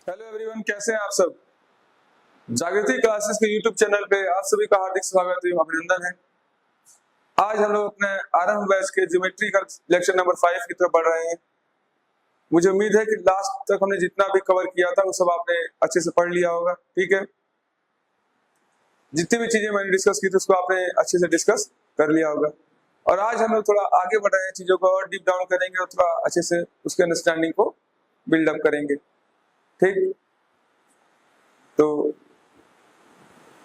Hello everyone, कैसे हैं आप सब। जागृति क्लासेस के यूट्यूब चैनल पे आप सभी का हार्दिक स्वागत एवं अभिनंदन है। आज हम लोग अपने आरंभ बैच के ज्योमेट्री का लेक्चर नंबर 5 की तरफ बढ़ रहे हैं। मुझे उम्मीद है कि लास्ट तक हमने जितना भी कवर किया था वो सब आपने अच्छे से पढ़ लिया होगा। ठीक है, जितनी भी चीजें मैंने डिस्कस की थी उसको आपने अच्छे से डिस्कस कर लिया होगा। और आज हम लोग थोड़ा आगे बढ़ रहे हैं, चीजों को और डीप डाउन करेंगे और थोड़ा अच्छे से उसके अंडरस्टैंडिंग को बिल्डअप करेंगे। ठीक, तो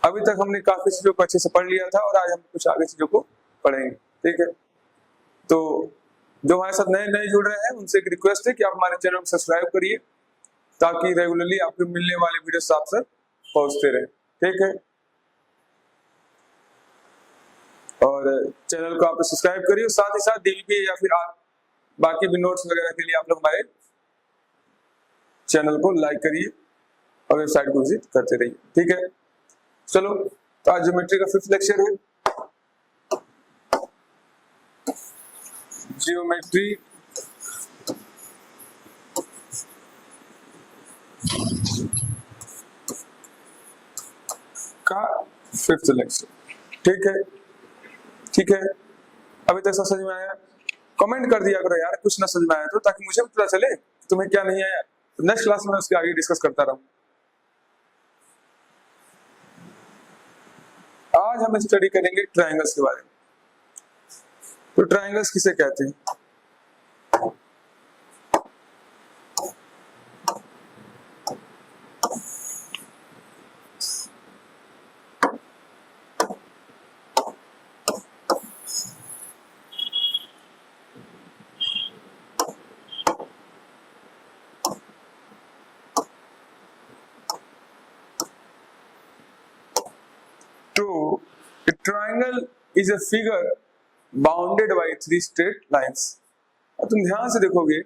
अभी तक हमने काफी चीजों को अच्छे से पढ़ लिया था और आज हम कुछ आगे चीजों को पढ़ेंगे। ठीक है, तो जो हमारे साथ नए नए जुड़ रहे हैं उनसे एक रिक्वेस्ट है कि आप हमारे चैनल को सब्सक्राइब करिए ताकि रेगुलरली आपको मिलने वाली वीडियोस आप तक पहुंचते रहे। ठीक है, और चैनल को आप सब्सक्राइब करिए और साथ ही साथ डीवीपी या फिर बाकी भी नोट्स वगैरह के लिए आप लोग हमारे चैनल को लाइक करिए और वेबसाइट को विजिट करते रहिए। ठीक है, चलो तो आज ज्योमेट्री का 5th लेक्चर है। ज्योमेट्री का 5th लेक्चर। ठीक है, ठीक है, अभी तक सब समझ में आया? कमेंट कर दिया करो यार कुछ ना समझ में आया तो, ताकि मुझे भी पता चले तुम्हें क्या नहीं आया। नेक्स्ट क्लास में उसके आगे डिस्कस करता रहूं। आज हम स्टडी करेंगे ट्रायंगल्स के बारे में। तो ट्रायंगल्स किसे कहते हैं? तो a triangle is a figure bounded by 3 straight lines। और तुम ध्यान से देखोगे,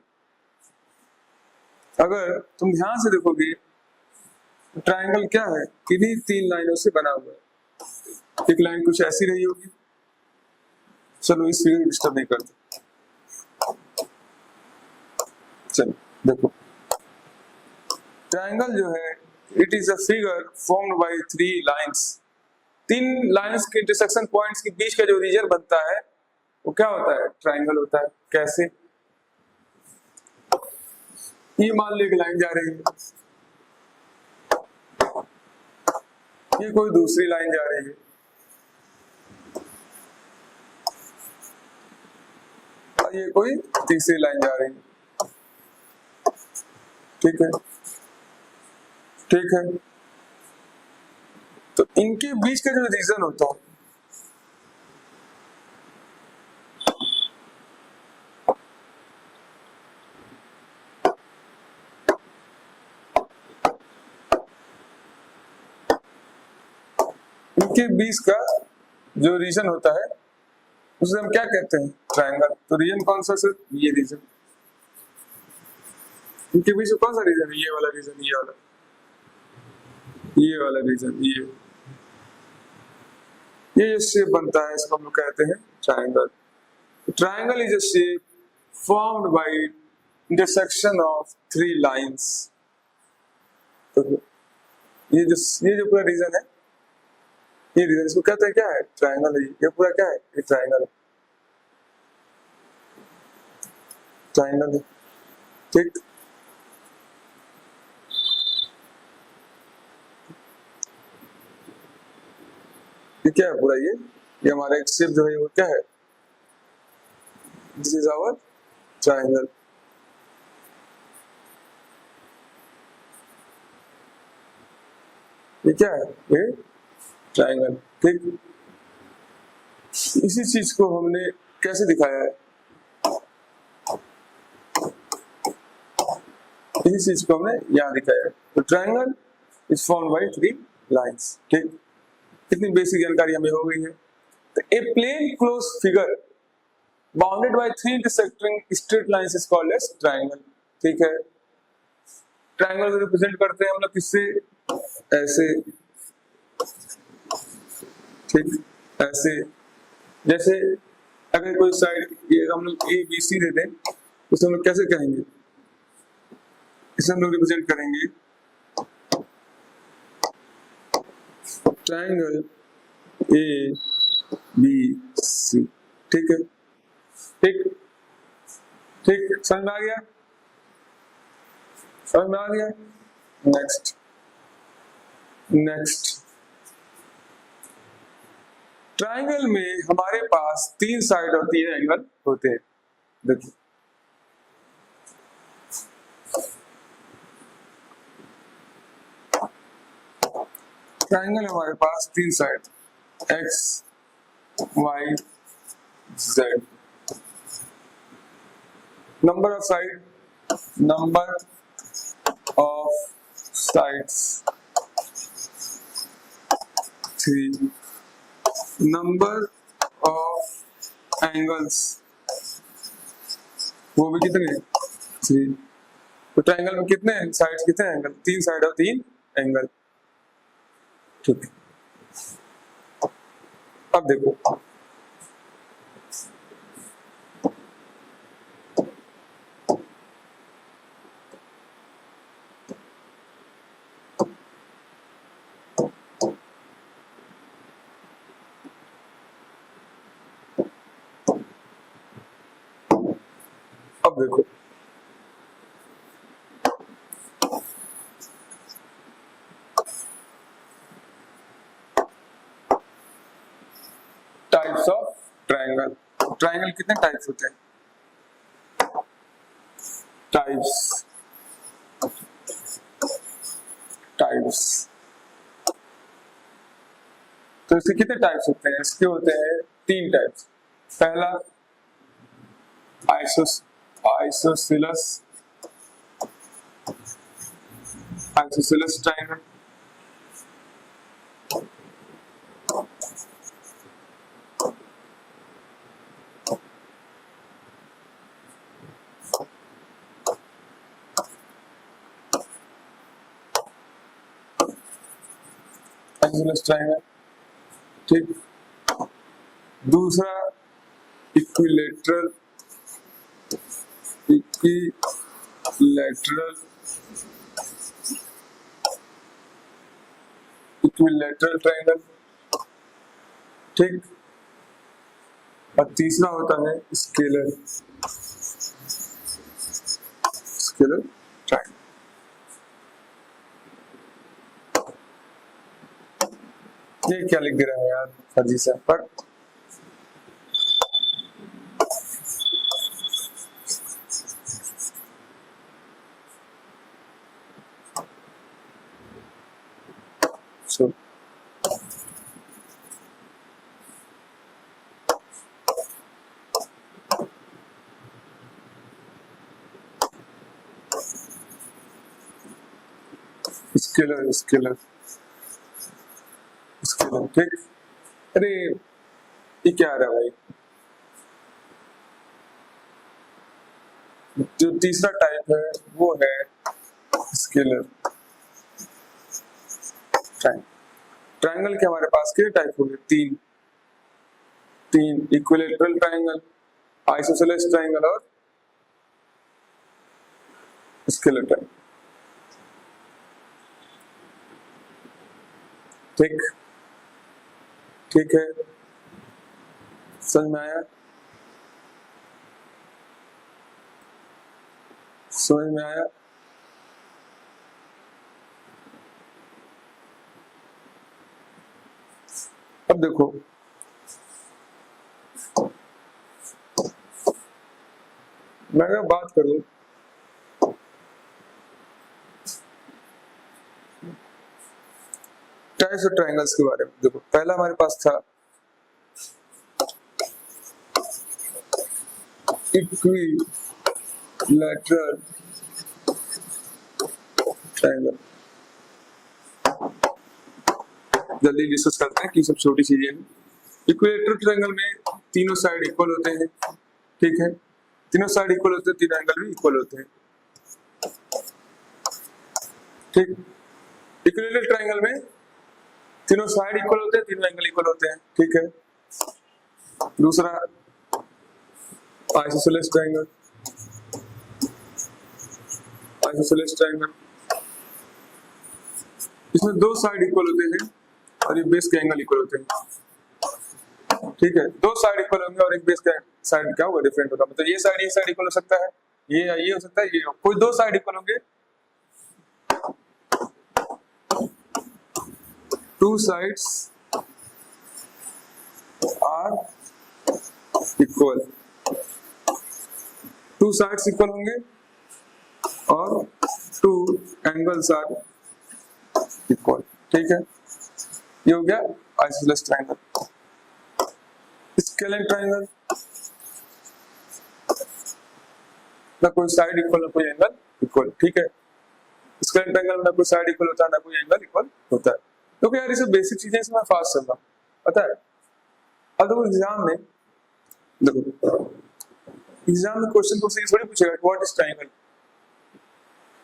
अगर तुम ध्यान से देखोगे ट्रायंगल क्या है, किन्हीं 3 लाइनों से बना हुआ है। एक लाइन कुछ ऐसी रही होगी, चलो इस फिगर डिस्टर्ब नहीं करते। चलो देखो, ट्रायंगल जो है it is a figure formed by 3 lines. 3 lines के इंटरसेक्शन पॉइंट्स के बीच का जो रीजन बनता है वो क्या होता है? ट्रायंगल होता है। कैसे? ये मान लो एक लाइन जा रही है, ये कोई दूसरी लाइन जा रही है, और ये कोई तीसरी लाइन जा रही है। ठीक है, ठीक है, तो इनके बीच का जो रीजन होता है इनके बीच का जो रीजन होता है उसे हम क्या कहते हैं? ट्रायंगल। तो रीजन कौन सा सर? ये रीजन। इनके बीच में कौन सा रीजन है? ये वाला रीजन, ये वाला, ये वाला रीजन, ये जो शेप बनता है इसको हम लोग कहते हैं triangle. Triangle is a shape formed by intersection of 3 lines. तो ये जो पूरा रीजन है, ये रीजन, इसको कहते हैं क्या है? ट्रायंगल है। ये पूरा क्या है? ये ट्रायंगल है, ट्रायंगल है। ठीक, ये क्या है पूरा? ये हमारा एक शेप जो है वो क्या है? This is our triangle. ये क्या है? ये ट्रायंगल। ठीक, इसी चीज को हमने कैसे दिखाया है? इसी चीज को हमने यहाँ दिखाया है। तो triangle is formed by 3 lines. ठीक, इतनी बेसिक जानकारी हमें हो गई है। तो a plane close figure bounded by 3 intersecting straight lines is called as triangle. ठीक है, ट्रायंगल को रिप्रेजेंट करते हैं हम लोग किससे? ऐसे। ठीक, ऐसे। जैसे अगर कोई साइड ये हम लोग ए बी सी दे दें तो हम लोग कैसे कहेंगे? इसे हम लोग रिप्रेजेंट करेंगे ट्राइंगल ए बी सी, ठीक है, ठीक ठीक, समझ में आ गया, समझ में आ गया। नेक्स्ट नेक्स्ट, ट्राइंगल में हमारे पास 3 साइड और 3 एंगल होते हैं। देखिए ट्राइंगल हमारे पास 3 side x y z, number of side, number of sides 3, number of angles वो भी कितने 3। तो ट्राइंगल में कितने साइड्स, कितने एंगल, 3 साइड और 3 एंगल, ठीक है। अब देखो टाइप्स ऑफ ट्राइंगल। ट्राइंगल कितने टाइप्स होते हैं, टाइप्स टाइप्स, तो इसके कितने टाइप्स होते हैं, इसके होते हैं 3 टाइप्स। पहला आइसोसेलेस ट्राइंगल, ट्राइंगल, ठीक। दूसरा इक्विलैटरल ट्राइंगल, ठीक। और तीसरा होता है स्केलर ट्राइंगल। ये क्या लिख दे रहा है यार फर्जी से, पर स्केलर, ठीक। अरे ये क्या आ रहा है भाई, जो तीसरा टाइप है वो है स्केलर ट्राइंगल। ट्राइंगल के हमारे पास कितने टाइप हो गए, 3 इक्विलैटरल ट्राइंगल, आइसोसेलेस ट्राइंगल और स्केलर ट्राइंगल, ठीक ठीक है, समझ में आया, समझ में आया। अब देखो मैं अगर बात करूं टाइप्स ऑफ ट्राइंगल्स के बारे में, देखो पहला हमारे पास था इक्विलैटरल ट्राइंगल। जल्दी डिस्कस करते हैं कि सब छोटी चीजें हैं। इक्विलैटरल ट्राइंगल में तीनों साइड इक्वल होते हैं, ठीक है, तीनों साइड इक्वल होते हैं, 3 एंगल भी इक्वल होते हैं, ठीक। इक्विलैटरल ट्राइंगल में तीनों साइड इक्वल होते हैं, 3 एंगल इक्वल होते हैं, ठीक है। दूसरा आइसोसेलेस ट्राइंगल, इसमें 2 साइड इक्वल होते हैं और ये बेस के एंगल इक्वल होते हैं। ठीक है, दो साइड इक्वल होंगे और एक बेस का साइड क्या होगा, डिफरेंट होगा। मतलब ये साइड इक्वल हो सकता है, ये हो सकता है, ये हो। कोई दो साइड इक्वल होंगे, two sides are equal, two sides equal होंगे और टू एंगल्स आर इक्वल। ठीक है, ये हो गया आइसोसेलेस ट्रायंगल। स्केलेन ट्रायंगल, ना कोई साइड इक्वल ना कोई एंगल इक्वल। ठीक है, स्केलेन ट्रायंगल में ना कोई साइड इक्वल होता है ना कोई एंगल इक्वल होता है। क्योंकि यार ये सब बेसिक चीजें इसमें फास्ट चल रहा पता है। अब देखो एग्जाम में, देखो एग्जाम में क्वेश्चन को से थोड़ी पूछेगा what is triangle,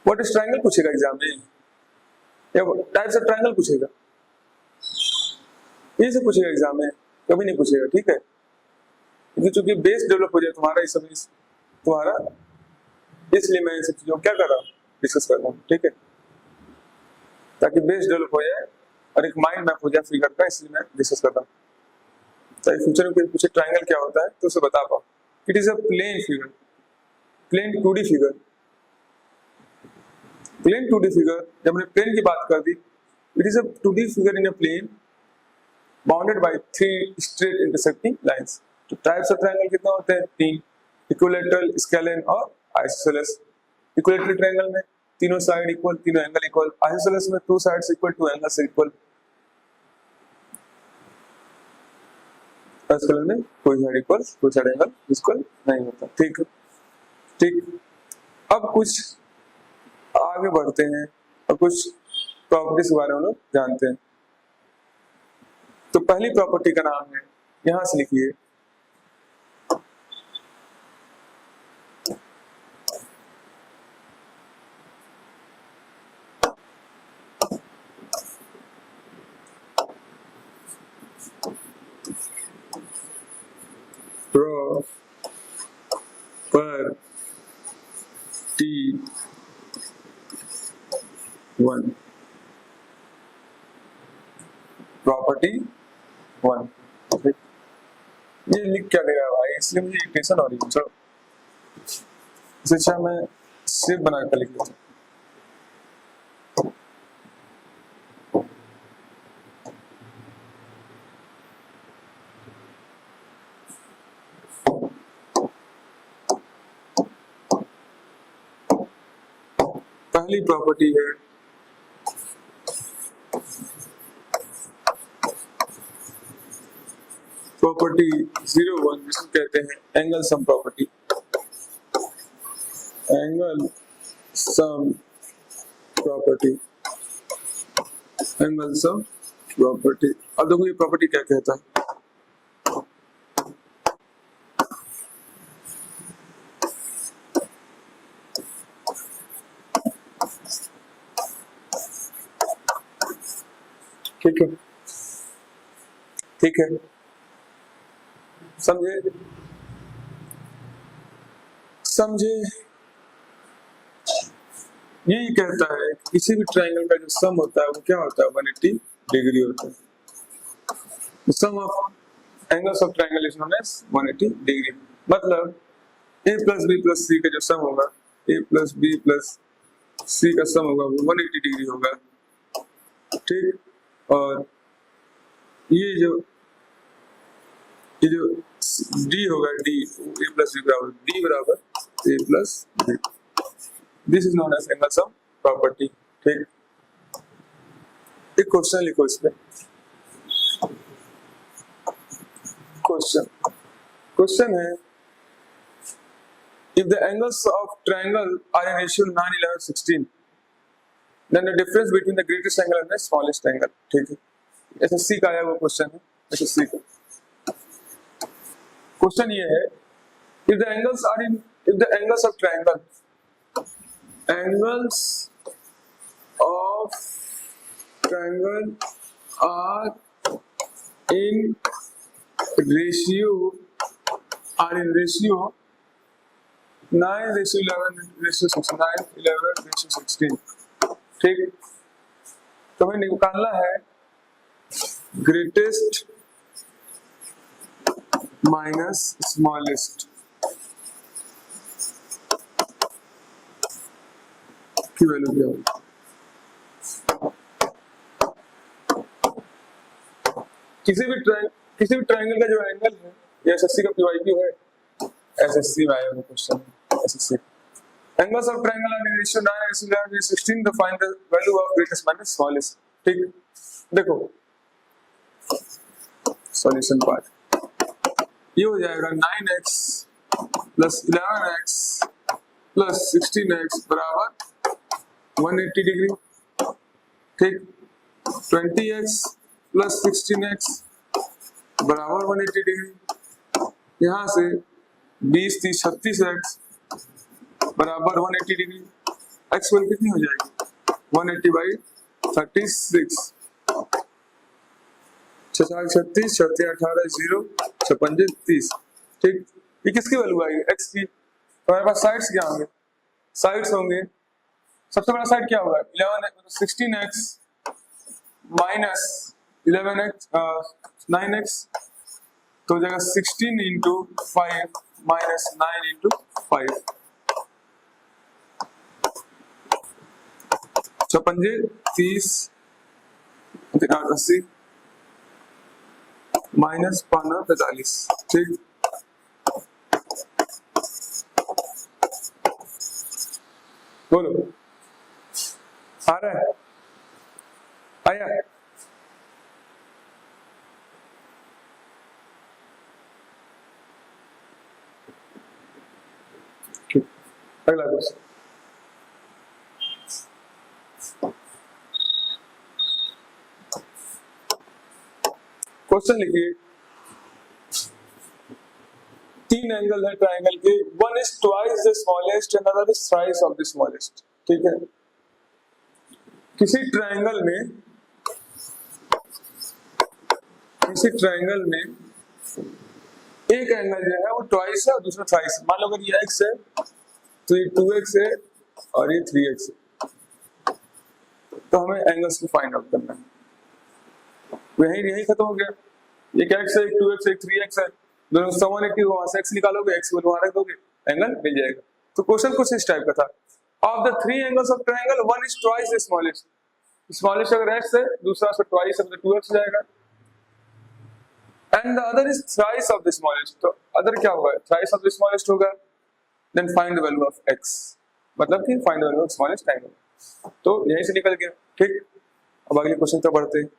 what is triangle पूछेगा एग्जाम में, या टाइप्स ऑफ ट्रायंगल पूछेगा, ये सब पूछेगा एग्जाम में, कभी नहीं पूछेगा। ठीक है, क्योंकि चूंकि बेस डेवलप हो जाए तुम्हारा इस समय तुम्हारा, इसलिए मैं इन सब चीजों को क्या कर रहा हूँ, डिस्कस कर रहा हूँ। ठीक है, ताकि बेस डेवलप हो जाए और एक माइंड मैप हो जाए फिगर का, इसलिए मैं डिस्कस कर रहा हूँ। ताकि फ्यूचर में पूछे ट्रायंगल क्या होता है तो उसे बता पाओ। It is a plane figure, plane 2D figure, plane 2D figure. जब हमने प्लेन की बात कर दी, it is a 2D figure in a plane bounded by 3 straight intersecting lines. तो टाइप्स ऑफ ट्रायंगल कितने होते हैं, 3, इक्विलैटरल, स्केलेन और आइसोसेलेस। इक्विलैटरल ट्रायंगल में तीनों साइड इक्वल, तीनों एंगल इक्वल। आइसोसेलेस में 2 sides equal, 2 angles equal. Scalene में कोई साइड इक्वल, कोई साइड एंगल इक्वल नहीं होता। ठीक है, ठीक। अब कुछ आगे बढ़ते हैं और कुछ प्रॉपर्टीज के बारे में हम लोग जानते हैं। तो पहली प्रॉपर्टी का नाम है, यहां से लिखिए, प्रॉपर्टी 1। ये लिख क्या देगा भाई, इसलिए मुझे इरिटेशन हो रही है। चलो इससे अच्छा मैं स्क्रिप्ट बना कर लिख लेता हूं। पहली प्रॉपर्टी है प्रॉपर्टी 01, जिसको कहते हैं angle sum property. Angle sum property, angle sum property. अब देखो ये प्रॉपर्टी क्या कहता है, ठीक है, ठीक है, समझे, समझे। यही कहता है कि किसी भी ट्रायंगल का जो सम होता है वो क्या होता है, 180 डिग्री होता है। Sum of angles of triangle is known as 180 degree. मतलब a plus B plus C का जो सम होगा, a plus B plus C का सम होगा वो 180 डिग्री होगा। ठीक, और ये जो d होगा, d a प्लस बी बराबर d बराबर a plus B, this is known as angle sum property. ठीक, एक क्वेश्चन लिखो इस पे। क्वेश्चन है, if the angles of triangle are in ratio 9, 11, 16, then the difference between the greatest angle and the smallest angle। ठीक है, SSC का आया वो क्वेश्चन है, एसएससी का क्वेश्चन ये है, if the angles of triangle, angles of triangle are in ratio 9:11:16। ठीक, तो हमें निकालना है ग्रेटेस्ट माइनस स्मॉलेस्ट की वैल्यू क्या होगी? किसी भी ट्रायंगल का जो एंगल है, ये एसएससी का पीवाईक्यू है, एसएससी में आया हुआ question, SSC angles of triangle are in ratio 9:16 to find the value of greatest minus smallest। ठीक, देखो सॉल्यूशन पार्ट ये हो जाएगा 9x plus 11x plus 16x बराबर 180 डिग्री। ठीक, 20x प्लस 16x बराबर 180 डिग्री। यहाँ से 20 30 36x बराबर 180 डिग्री। x वैल्यू कितनी हो जाएगी? 180 बाई 36, 6 36 36 18 0 56 30। ठीक, ये किसकी वैल्यू आएगी? x की। तो हमारे पास साइड्स क्या होंगे? साइड्स होंगे, सबसे बड़ा साइड क्या होगा? 16x माइनस 11x 9x, तो हो जाएगा 16 इंटू 5 माइनस 9 इंटू 5, 56 30 80 माइनस 15 45। ठीक, बोलो आ रहा है? आया? अगला क्वेश्चन, क्वेश्चन लिखिए, तीन एंगल है ट्रायंगल के, one is twice the smallest and other is thrice of the smallest. ठीक है, किसी ट्रायंगल में एक एंगल जो है वो ट्वाइस है और दूसरा थ्राइस। मान लो अगर ये x है तो ये 2x है और ये 3x है, तो हमें एंगल्स को फाइंड आउट करना है। यही खत्म हो गया। एक x है, एक 2x है, एक 3x है, दोनों सम 180, वहां से x निकालोगे, x वहां रख दोगे, एंगल मिल जाएगा। तो क्वेश्चन कुछ इस टाइप का था, of the three angles of triangle one is twice the smallest. Smallest अगर x है, दूसरा उसका ट्वाइस है तो 2x जाएगा, and the other is thrice of the smallest. तो अदर क्या होगा? थ्राइस ऑफ द स्मॉलेस्ट होगा। Then find the value of x, मतलब कि find the value of smallest triangle. तो यहीं से निकल गया। ठीक, अब अगले क्वेश्चन तो बढ़ते हैं।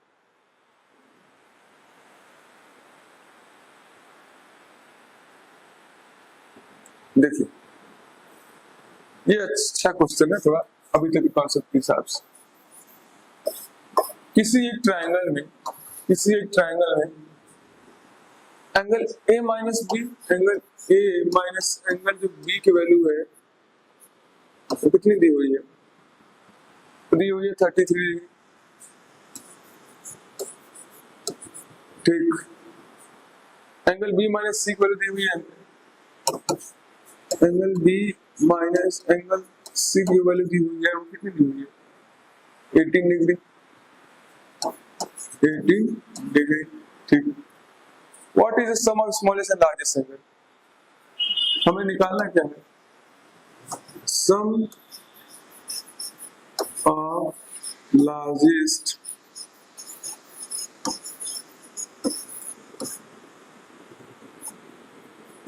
देखिए, ये अच्छा क्वेश्चन है थोड़ा अभी तक के कॉन्सेप्ट के हिसाब से। किसी एक ट्रायंगल में angle a minus B, angle a minus angle जो b की वैल्यू है वो कितनी दी हुई है? दी हुई है 33 डिग्री। ठीक, एंगल b माइनस c की वैल्यू दी हुई है, angle b minus angle c की वैल्यू दी हुई है, वो कितनी दी हुई है? 18 डिग्री। 18 डिग्री। ठीक, what is the sum of smallest and largest angle? हमें निकालना क्या है? Sum of largest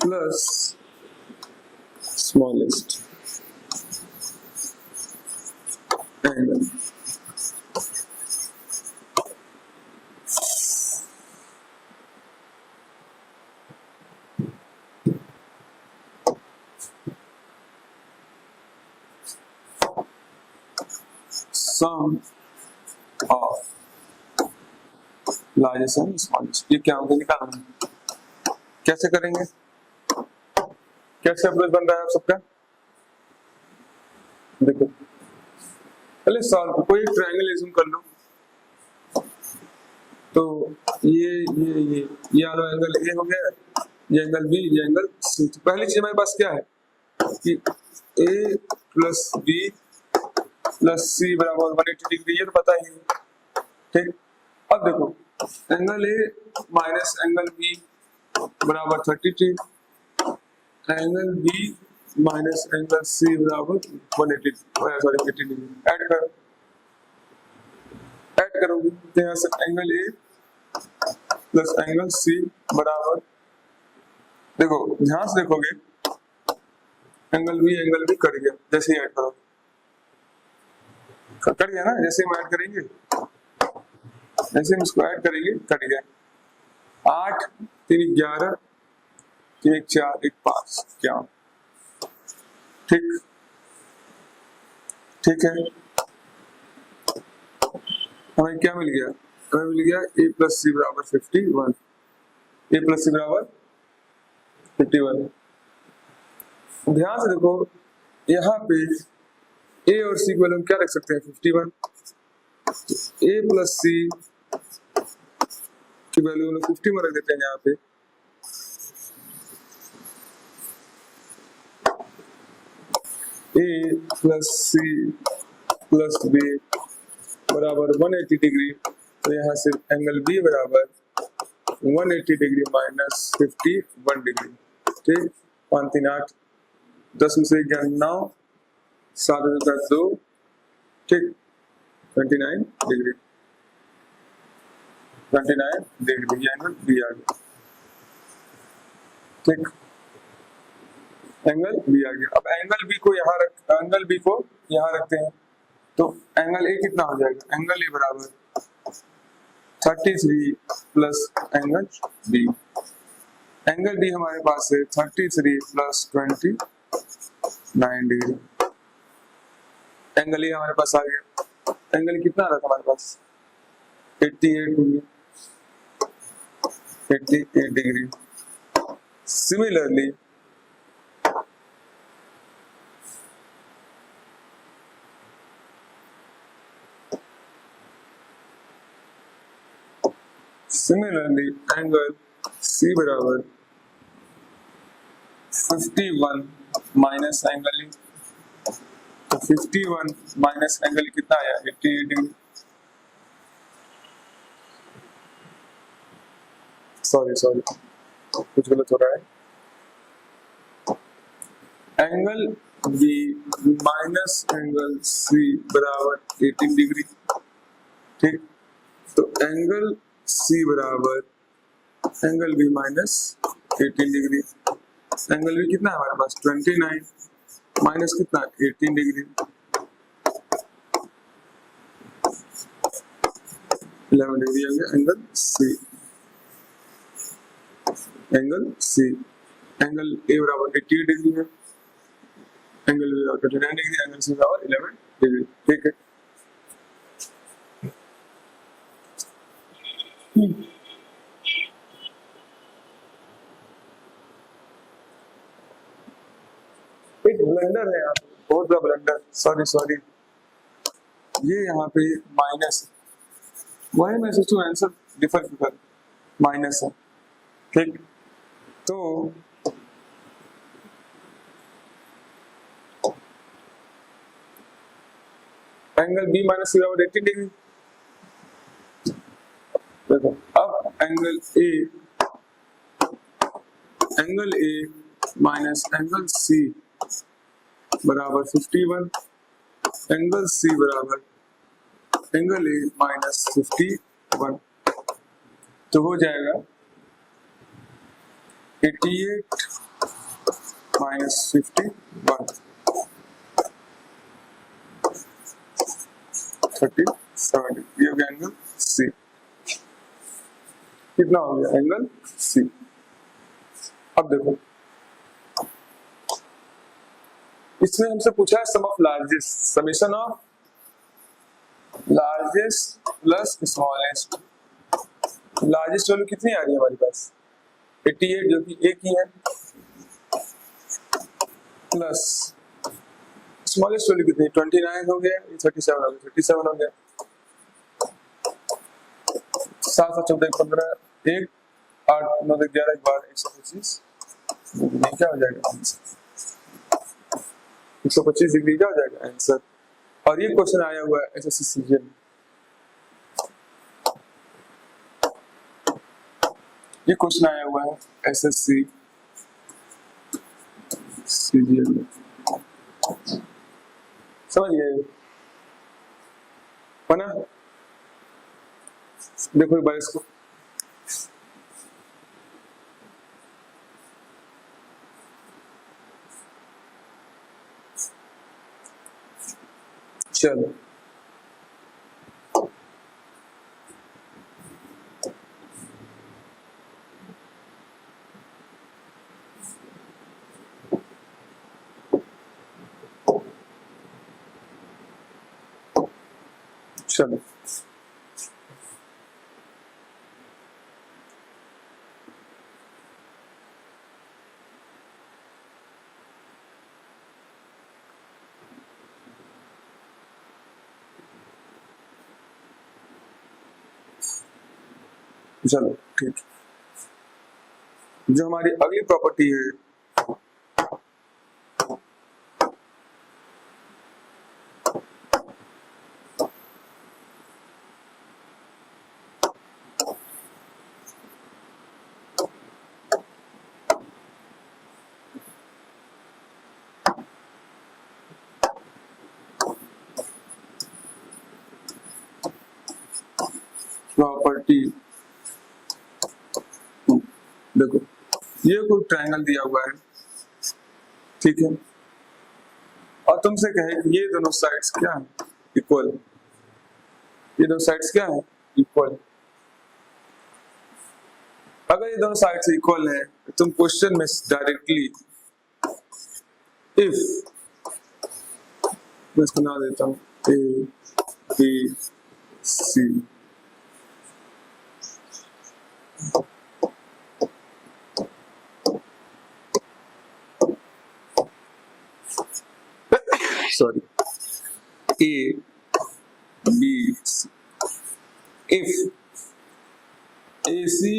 plus smallest angle. Sum of largest and smallest, ये क्या होगा? निकालना कैसे करेंगे? कैसे अप्रोच बन रहा है आप सबका? देखो, पहले सॉल्व, कोई एक ट्रायंगल एज्यूम कर लो। तो ये वाला एंगल ए हो गया, ये एंगल बी, ये एंगल सी। तो पहली चीज हमारे पास क्या है कि ए प्लस बी प्लस सी बराबर 180 डिग्री, ये तो पता ही है। ठीक, अब देखो angle A minus angle B बराबर 33, angle B minus angle C बराबर 180 सॉरी 80 डिग्री। ऐड करोगे तो यहाँ से angle A plus angle C बराबर, देखो ध्यान से देखोगे एंगल बी कट गया जैसे ही ऐड करोगे, कट गया ना, जैसे हम ऐड करेंगे, जैसे हम इसको ऐड करेंगे कट गया। 8 3 11 3 1 4 1 5 क्या, ठीक ठीक है। हमें क्या मिल गया, हमें मिल गया a प्लस सी बराबर 51, a प्लस सी बराबर 51। ध्यान से देखो यहाँ पे a और c को हम क्या रख सकते हैं 51, a प्लस सी की वैल्यू हम 50 में रख देते हैं यहाँ पे। a plus C plus B बराबर 180 डिग्री, तो यहाँ से एंगल बी बराबर 180 डिग्री माइनस 51 डिग्री, ठीक। 5 3 8, 10 में से 11 9, 7 में 2, ठीक 29 डिग्री, 29 डिग्री ये एंगल बी आ गया, ठीक, एंगल बी आ गया। अब एंगल बी को यहाँ रखते हैं, तो एंगल ए कितना हो जाएगा, एंगल ए बराबर 33 plus angle B, angle B हमारे पास है 33 प्लस 29 डिग्री, एंगल ए हमारे पास आ गया। एंगल कितना आ रहा था हमारे पास 88 degree, 88 degree. Similarly angle C बराबर 51 माइनस एंगल, तो 51 माइनस एंगल कितना आया 88 डिग्री, सॉरी कुछ गलत हो रहा है। Angle B minus angle C बराबर 18 डिग्री, ठीक, तो एंगल C बराबर angle B minus 18 degree, angle B कितना है हमारे पास 29 माइनस कितना 18 डिग्री, 11 डिग्री आ गया एंगल C। एंगल A बराबर 88 डिग्री है, एंगल B बराबर 29 डिग्री, एंगल C बराबर 11 डिग्री, ठीक है। एक ब्लेंडर है यहाँ पे, बहुत बड़ा ब्लेंडर, सॉरी ये यहाँ पे माइनस, वही मैं सोचूं आंसर डिफर माइनस है, ठीक। तो एंगल B माइनस C बराबर 80 डिग्री, देखो अब angle A minus angle C बराबर 51, एंगल C बराबर एंगल A माइनस 51, तो हो जाएगा 88 माइनस 51 37, ये हो गया एंगल C। कितना हो गया एंगल C। अब देखो इसमें हमसे पूछा है sum of largest, summation of largest plus smallest. Largest value कितनी आ रही है हमारे पास 88 जो कि एक ही है, प्लस स्मॉलेस्ट वैल्यू कितनी 29 हो गया, 37 हो गया, 37 हो गया, 7 7 14 15 1 8 9 11 12 125, क्या हो जाएगा 125 डिग्री का हो जाएगा आंसर। और ये क्वेश्चन आया हुआ है एसएससी सीजीएल में। ये क्वेश्चन आया हुआ है एसएससी सीजीएल में, समझ गए है ना? देखो एक बार इसको, चलो चलो चलो ठीक। जो हमारी अगली प्रॉपर्टी है प्रॉपर्टी, देखो ये कोई ट्रायंगल दिया हुआ है, ठीक है, और तुमसे कहे कि ये दोनों साइड्स क्या है, इक्वल, ये दोनों साइड्स क्या है, इक्वल। अगर ये दोनों साइड्स इक्वल है तो तुम क्वेश्चन में डायरेक्टली इफ, मैं इसको नाम देता हूं A B C, sorry A B C, if A C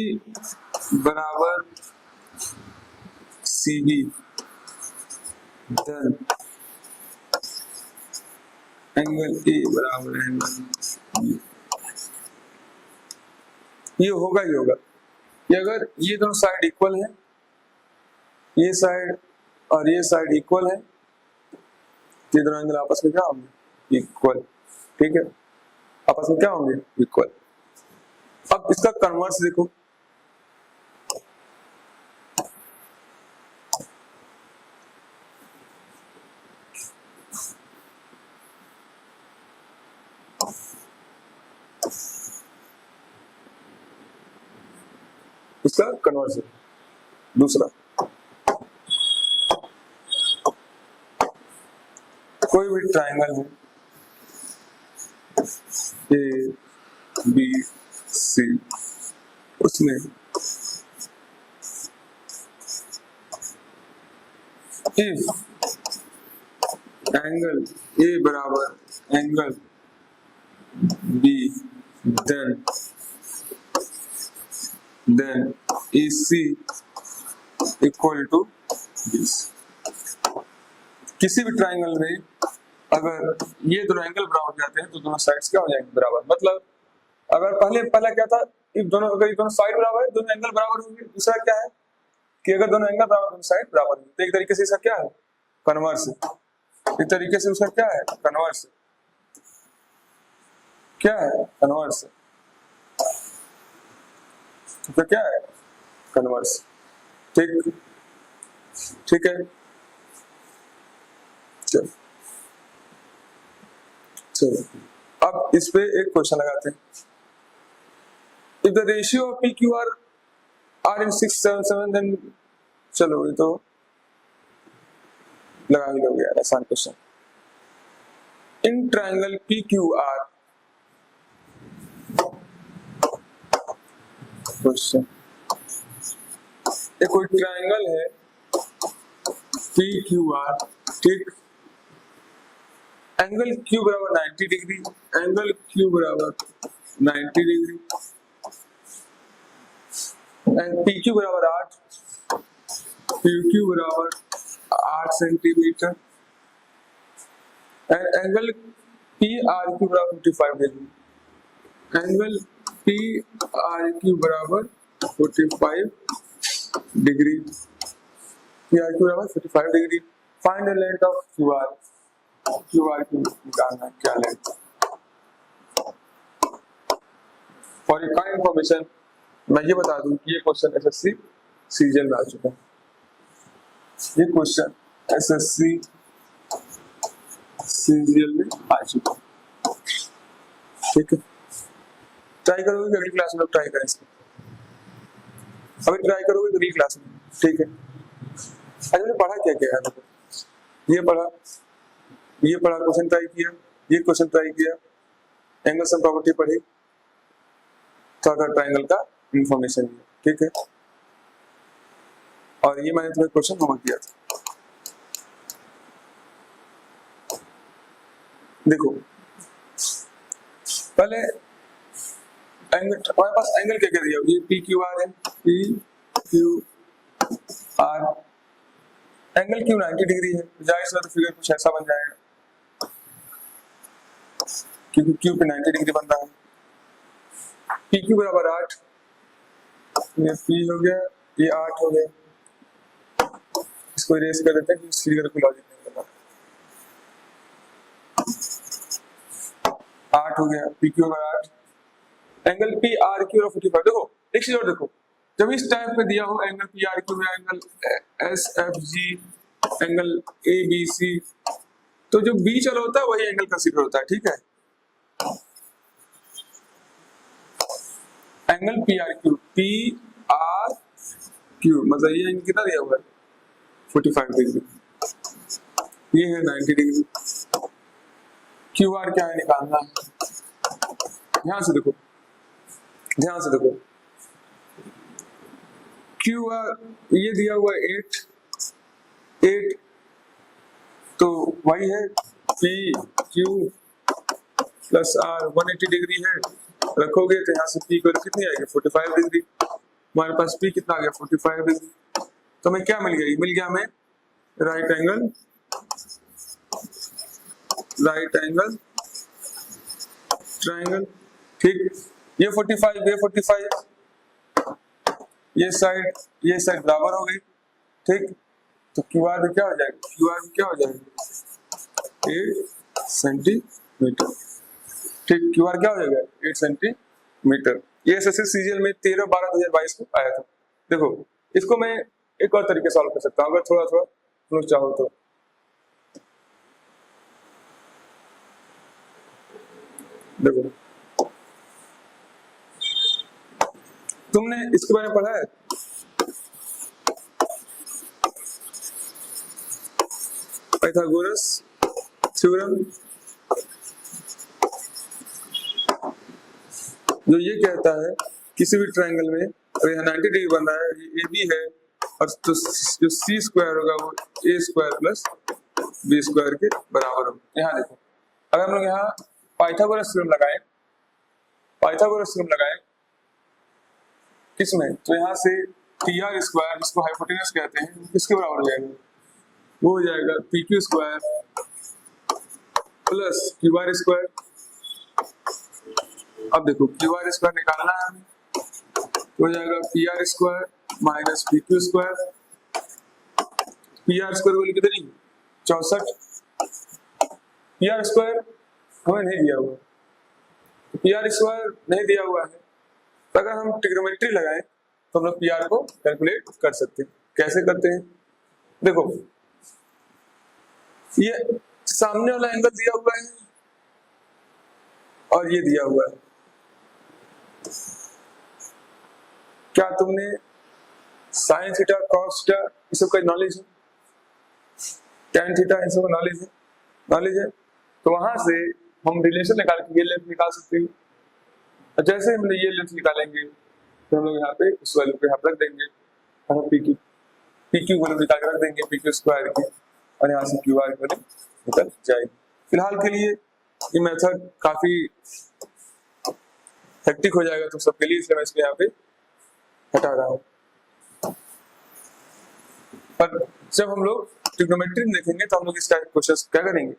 बराबर C B, then angle A बराबर एंगल बी, ये होगा ही होगा। ये अगर ये दोनों साइड इक्वल है, ये साइड और ये साइड इक्वल है, ये दोनों एंगल आपस में क्या होंगे, इक्वल, ठीक है, आपस में क्या होंगे, इक्वल। अब इसका कन्वर्स देखो, इसका कन्वर्स दूसरा, कोई भी ट्रायंगल है ए बी सी, उसमें इफ एंगल ए बराबर angle B, then AC equal to BC। किसी भी ट्रायंगल में अगर ये दोनों एंगल बराबर हो जाते हैं तो दोनों साइड्स क्या हो जाएंगे, बराबर। मतलब अगर पहला क्या था, अगर ये दोनों साइड बराबर है, दोनों एंगल बराबर होंगे। दूसरा क्या है कि अगर दोनों एंगल बराबर, दोनों साइड बराबर होंगे, तो एक तरीके से इसका क्या है, कन्वर्स है। एक तरीके से उसका क्या है, कन्वर्स, क्या है, कन्वर्स, तो क्या है, कन्वर्स, ठीक, ठीक है। चलो चलो अब इस पे एक क्वेश्चन लगाते हैं। If the ratio of PQR are in 677, then, चलो ये तो लगा ही लोगे यार, आसान question. In triangle PQR, question, एक कोई ट्रायंगल है PQR, ठीक, एंगल Q बराबर 90 डिग्री, एंगल Q बराबर 90 डिग्री, एंड PQ बराबर 8, PQ बराबर 8 सेंटीमीटर, एंड एंगल PRQ बराबर 55 डिग्री, एंगल PRQ बराबर 45 डिग्री, PR क्यू बराबर 45 degree. Find the length of QR, QR की निकालना है क्या length. For your kind information मैं ये बता दूं कि ये क्वेश्चन SSC सीरियल में आ चुका है। ये क्वेश्चन SSC सीरियल में आ चुका है, ठीक है। ट्राई करोगे कि अगली क्लास में ट्राई करें इसको, अभी ट्राई करोगे तो अगली क्लास में, ठीक है। आज हमने पढ़ा क्या क्या है, ये पढ़ा क्वेश्चन ट्राई किया, ये क्वेश्चन ट्राई किया, एंगल सम प्रॉपर्टी पढ़ी, थोड़ा ट्रायंगल का इंफॉर्मेशन दिया, ठीक है। और ये मैंने तुम्हें क्वेश्चन होमवर्क दिया था। देखो पहले एंगल, हमारे पास एंगल क्या क्या दिया, ये PQR है, PQR। एंगल क्यों 90 डिग्री है, जाहिर सी बात है फिगर कुछ ऐसा बन जाएगा क्योंकि क्यू पे 90 डिग्री बन रहा है। PQ बराबर 8, ये P हो गया, ये 8 हो गया। इसको इरेज कर देते हैं कि इस फिगर को लॉजिक नहीं करना। 8 हो गया, PQ बराबर 8। एंगल PRQ और 45। देखो एक चीज और देखो, जब इस टाइप पे दिया हो एंगल PRQ में एंगल SFG, एंगल ABC, तो जो बीच वाला होता है वही एंगल कंसीडर होता है, ठीक है। एंगल PRQ मतलब ये एंगल कितना दिया हुआ है 45 डिग्री, ये है 90 डिग्री। QR क्या है निकालना है, ध्यान से देखो QR ये दिया हुआ है 8, तो वही है PQ प्लस R 180 डिग्री है, रखोगे तो यहाँ से P को कितनी आएगी 45 डिग्री। हमारे पास P कितना आ गया 45 डिग्री, तो हमें क्या मिल गया हमें राइट एंगल ट्रायंगल, ठीक। ये 45, ये साइड बराबर हो गई, ठीक। तो QR भी क्या हो जाएगा 8 सेंटीमीटर, ठीक। QR क्या हो जाएगा 8 सेंटीमीटर। ये SSC सीरियल में 13/12/2022 को आया था। देखो इसको मैं एक और तरीके सॉल्व कर सकता हूँ अगर थोड़ा तुम लोग चाहो तो। देखो तुमने इसके बारे में पढ़ा है, पाइथागोरस थ्योरम, जो ये कहता है किसी भी ट्रायंगल में अगर यहाँ 90 डिग्री बन रहा है, ये AB है, और तो जो C स्क्वायर होगा वो A square plus B square के बराबर होगा। यहाँ देखो अगर हम लोग यहाँ पाइथागोरस थ्योरम लगाए किसमें, तो यहाँ से TR स्क्वायर जिसको हाइपोटेनस कहते हैं किसके बराबर हो जाएगा, वो हो जाएगा PQ square plus QR square. अब देखो QR स्क्वायर निकालना है हमें, तो हो जाएगा PR square minus PQ square. PR square बोले कितनी 64, PR स्क्वायर हमें नहीं दिया हुआ, PR स्क्वायर नहीं दिया हुआ है, तो अगर हम ट्रिग्नोमेट्री लगाएं तो हम लोग PR को कैलकुलेट कर सकते हैं। कैसे करते हैं, देखो ये सामने वाला एंगल दिया हुआ है और ये दिया हुआ है। क्या तुमने साइन थीटा कॉस थीटा ये सब का नॉलेज है, टैन थीटा इन सब का नॉलेज है, तो वहां से हम रिलेशन निकाल के ये लेंथ निकाल सकते हैं। और जैसे हम ये लेंथ निकालेंगे तो हम लोग यहाँ पे उस वैल्यू पे यहाँ रख देंगे, PQ वैल्यू निकाल के रख देंगे PQ स्क्वायर की, और यहाँ से QR वैल्यू निकल जाएगी। फिलहाल के लिए ये मेथड काफी हेक्टिक हो जाएगा तुम सबके लिए, इसलिए मैं इसको यहाँ पे हटा रहा हूँ। पर जब हम लोग ट्रिग्नोमेट्री में देखेंगे तो हम लोग इस टाइप क्वेश्चन क्या करेंगे,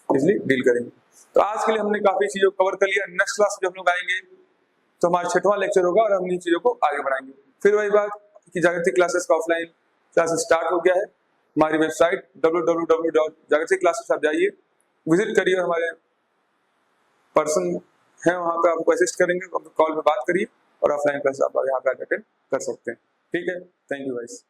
इजिली डील करेंगे। तो आज के लिए हमने काफी चीजों को कवर कर लिया। नेक्स्ट क्लास जब हम लोग आएंगे तो हमारा 6वां लेक्चर होगा और हम इन चीजों को आगे बढ़ाएंगे। फिर वही बात कि जागृति क्लासेस का ऑफलाइन क्लासेस स्टार्ट हो गया है। हमारी वेबसाइट www.jagriti-classes आप जाइए, विजिट करिए, हमारे पर्सन है वहाँ पे आपको असिस्ट करेंगे, कॉल पे बात करिए और ऑफलाइन क्लास आप यहाँ पे अटेंड कर सकते हैं। ठीक है, थैंक यू गाइस।